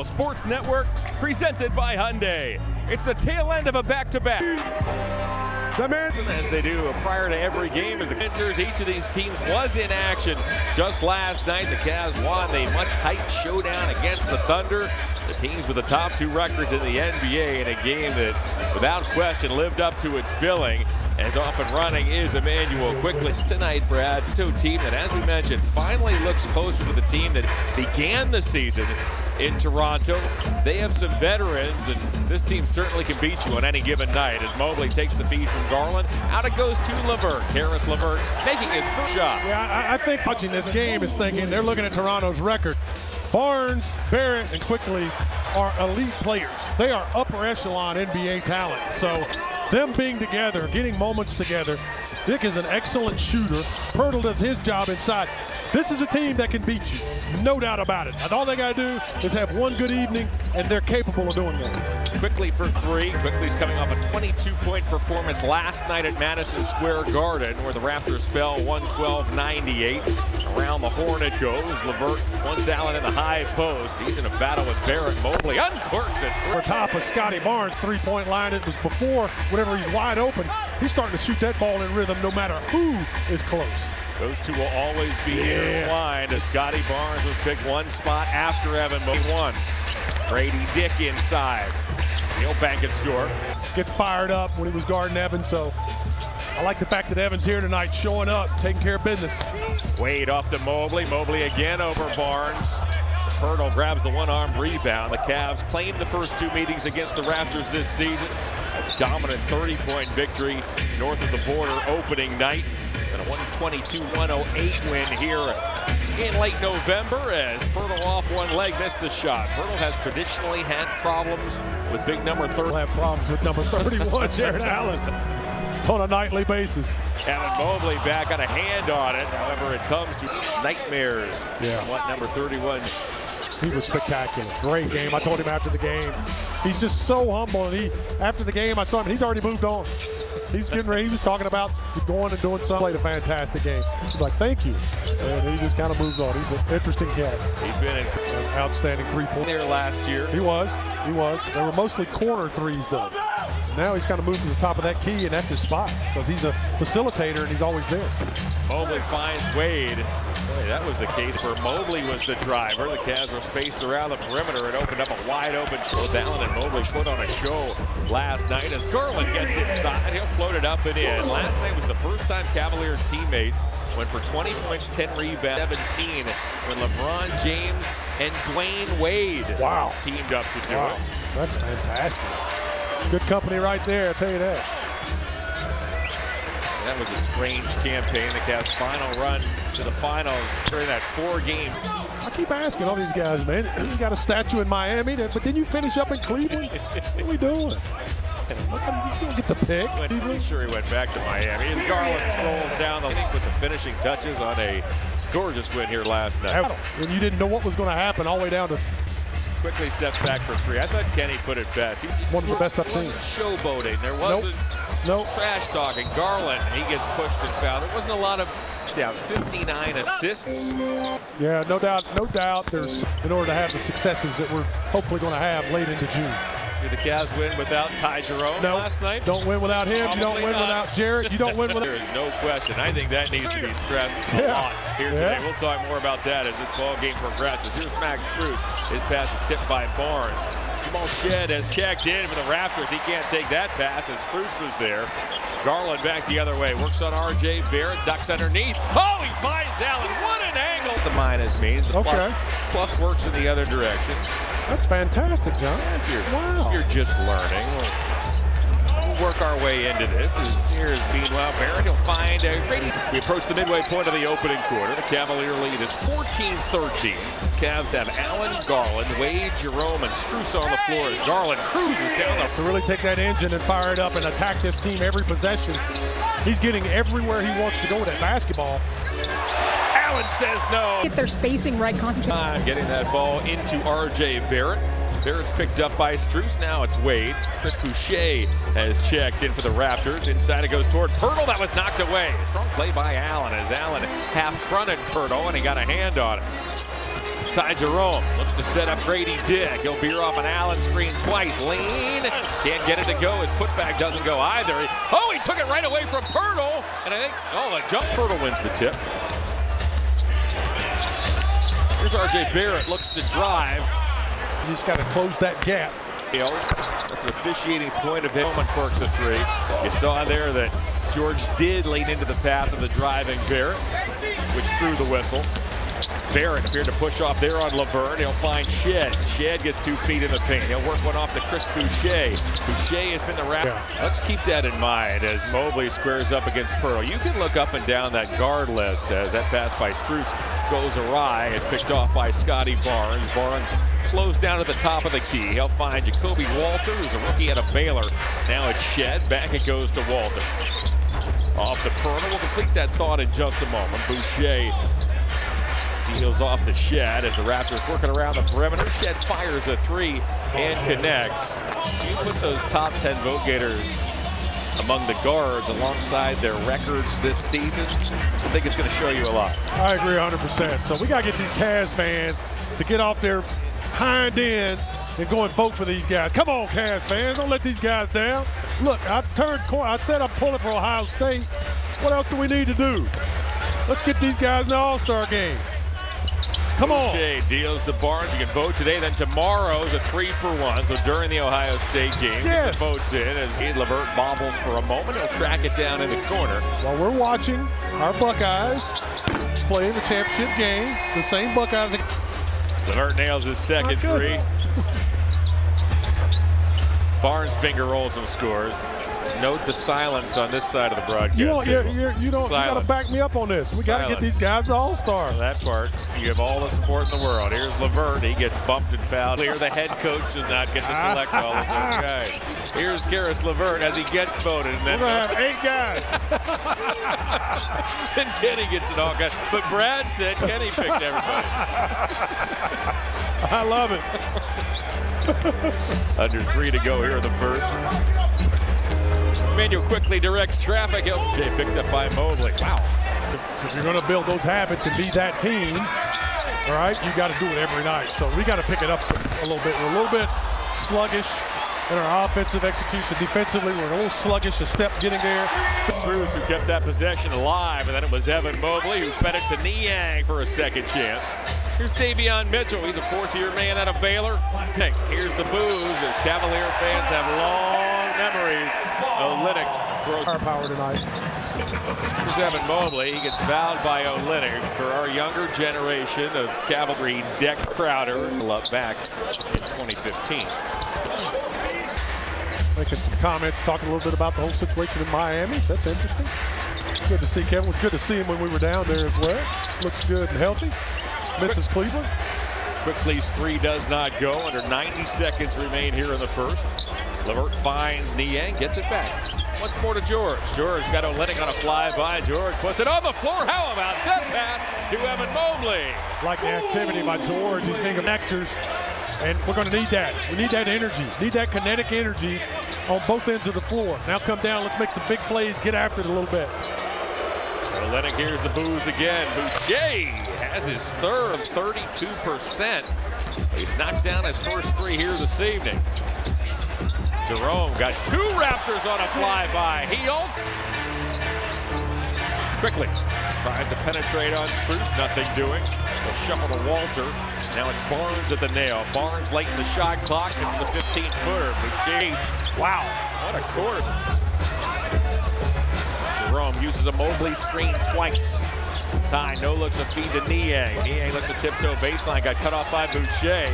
Sports Network, presented by Hyundai. It's the tail end of a back-to-back. As they do prior to every game as the Raptors, each of these teams was in action. Just last night, the Cavs won a much-hyped showdown against the Thunder. The teams with the top two records in the NBA in a game that, without question, lived up to its billing. As off and running is Emmanuel quickly tonight, Brad. To a team that, as we mentioned, finally looks closer to the team that began the season in Toronto. They have some veterans, and this team certainly can beat you on any given night. As Mobley takes the feed from Garland, out it goes to LeVert. Harris LeVert making his first shot. Yeah, I think watching this game is thinking they're looking at Toronto's record. Barnes, Barrett, and Quickly are elite players. They are upper echelon NBA talent. So them being together, getting moments together. Dick is an excellent shooter. Pirtle does his job inside. This is a team that can beat you, no doubt about it. And all they got to do is have one good evening, and they're capable of doing that. Quickly for three. Quickly's coming off a 22-point performance last night at Madison Square Garden, where the Raptors fell 112-98. Around the horn it goes. LeVert wants Allen in the high post. He's in a battle with Barrett. Mobley uncorks it. On top of Scotty Barnes' three-point line, it was before, whenever he's wide open, he's starting to shoot that ball in rhythm no matter who is close. Those two will always be intertwined as Scotty Barnes was picked one spot after Evan Mobley won. Brady Dick inside. He'll bank and score. Get fired up when he was guarding Evans, so I like the fact that Evans here tonight showing up, taking care of business. Wade off to Mobley. Mobley again over Barnes. Pirtle grabs the one-armed rebound. The Cavs claimed the first two meetings against the Raptors this season. A dominant 30-point victory north of the border opening night. And a 122-108 win here in late November as Pirtle off one leg missed the shot. Pirtle has traditionally had problems with big number 30. We'll have problems with number 31, Jared Allen, on a nightly basis. Evan Mobley back, got a hand on it. However, it comes to nightmares. What number 31? He was spectacular. Great game. I told him after the game. He's just so humble. And after the game, I saw him. He's already moved on. He's getting ready. He was talking about going and doing something. Played a fantastic game. He's like, thank you. And he just kind of moves on. He's an interesting cat. He's been an outstanding three-point there last year. He was. They were mostly corner threes, though. Now he's kind of moved to the top of that key, and that's his spot because he's a facilitator and he's always there. Mobley finds Wade. Boy, that was the case where Mobley was the driver. The Cavs were spaced around the perimeter and opened up a wide open show. Allen and Mobley put on a show last night as Garland gets inside. He'll float it up and in. Last night was the first time Cavalier teammates went for 20 points, 10 rebounds, 17 when LeBron James and Dwayne Wade teamed up to do it. That's fantastic. Good company right there, I'll tell you that. That was a strange campaign. The Cavs' final run to the finals during that 4-game. I keep asking all these guys, man, you got a statue in Miami, but didn't you finish up in Cleveland? What are we doing? You don't get the pick. I'm pretty sure he went back to Miami as Garland scrolls down the link with the finishing touches on a gorgeous win here last night. And you didn't know what was going to happen all the way down to. Quickly steps back for three. I thought Kenny put it best. He was one of the best I've seen. Showboating. There wasn't trash talking. Garland, he gets pushed and fouled. There wasn't a lot of down. 59 assists. Yeah, no doubt. There's in order to have the successes that we're hopefully going to have late into June. Did the Cavs win without Ty Jerome last night? Don't win without him. You don't win without Jarrett. You don't win without. There is no question. I think that needs to be stressed a lot here today. We'll talk more about that as this ball game progresses. Here's Max Strus. His pass is tipped by Barnes. Jamal Shead has checked in for the Raptors. He can't take that pass as Strus was there. Garland back the other way. Works on R.J. Barrett. Ducks underneath. Oh, he finds Allen. What an angle. The minus means. The plus works in the other direction. That's fantastic, John. If you're just learning, we'll work our way into this. Here's meanwhile Barrett. He'll find Brady. We approach the midway point of the opening quarter. The Cavalier lead is 14-13. Cavs have Allen, Garland, Wade, Jerome, and Strus on the floor as Garland cruises down the. To really take that engine and fire it up and attack this team every possession. He's getting everywhere he wants to go with that basketball. Allen says no. If they're spacing right, concentrate. Getting that ball into R.J. Barrett. Barrett's picked up by Strus. Now it's Wade. Chris Boucher has checked in for the Raptors. Inside it goes toward Pirtle. That was knocked away. Strong play by Allen as Allen half-fronted Pirtle and he got a hand on it. Ty Jerome looks to set up Grady Dick. He'll veer off an Allen screen twice. Lean. Can't get it to go. His putback doesn't go either. Oh, he took it right away from Pirtle. And I think, the jump. Pirtle wins the tip. Here's R.J. Barrett. Looks to drive. You just got to close that gap. That's an officiating point of him and Quirks a three. You saw there that George did lean into the path of the driving Barrett, which threw the whistle. Barrett appeared to push off there on Laverne. He'll find Shed. Shed gets 2 feet in the paint. He'll work one off to Chris Boucher. Boucher has been the Raptor. Yeah. Let's keep that in mind as Mobley squares up against Pearl. You can look up and down that guard list as that pass by Spruce goes awry. It's picked off by Scotty Barnes. Barnes slows down at the top of the key. He'll find Jacoby Walter, who's a rookie out of Baylor. Now it's Shed. Back it goes to Walter. Off to Pearl. We'll complete that thought in just a moment. Boucher deals off the Shed as the Raptors working around the perimeter. Shed fires a three and connects. You put those top 10 vote getters among the guards alongside their records this season, I think it's going to show you a lot. I agree 100%. So we got to get these Cavs fans to get off their hind ends and go and vote for these guys. Come on, Cavs fans. Don't let these guys down. Look, I turned corner. I said I'm pulling for Ohio State. What else do we need to do? Let's get these guys in the All-Star game. Come on. Boucher deals to Barnes. You can vote today. Then tomorrow's a 3-for-1. So during the Ohio State game, get the votes in as Levert bobbles for a moment. He'll track it down in the corner. While we're watching our Buckeyes play in the championship game, the same Buckeyes. Levert nails his second three. Barnes finger rolls and scores. Note the silence on this side of the broadcast. You got to back me up on this. We got to get these guys to All-Star. That part, you have all the support in the world. Here's Levert. He gets bumped and fouled. Here, the head coach does not get to select all his own guys. Here's Karis Levert as he gets voted. And then we're going to have 8 guys. Then Kenny gets it all, guys. But Brad said Kenny picked everybody. I love it. Under 3 to go here in the first. Manuel quickly directs traffic. Jay picked up by Mobley. Wow. If you're going to build those habits and be that team, all right, you got to do it every night. So we got to pick it up a little bit. We're a little bit sluggish in our offensive execution. Defensively, we're a little sluggish, a step getting there. Cruz who kept that possession alive, and then it was Evan Mobley who fed it to Niang for a second chance. Here's Davion Mitchell. He's a 4th-year man out of Baylor. Here's the boos as Cavalier fans have long memories. Olynyk throws power tonight. Here's Evan Mobley. He gets fouled by Olynyk. For our younger generation of Cavalry, Deck Crowder up back in 2015. Making some comments, talking a little bit about the whole situation in Miami. So that's interesting. Good to see Kevin. It was good to see him when we were down there as well. Looks good and healthy. Misses Cleveland. Quickly's 3 does not go. Under 90 seconds remain here in the first. Levert finds Niang, gets it back. Once more to George. George got Olynyk on a flyby. George puts it on the floor. How about that pass to Evan Mobley? Like the activity by George. He's being connectors, and we're going to need that. We need that energy. Need that kinetic energy on both ends of the floor. Now come down. Let's make some big plays. Get after it a little bit. Olynyk, here's the boos again. Boucher has his third, 32%. He's knocked down his first 3 here this evening. Jerome got 2 Raptors on a flyby. He also quickly tries to penetrate on Spruce, nothing doing. They'll shuffle to Walter. Now it's Barnes at the nail. Barnes late in the shot clock. This is a 15-footer. Boucher, wow, what a quarter. Jerome uses a Mobley screen twice. Ty no looks a feed to Niang. Niang looks a tiptoe baseline, got cut off by Boucher.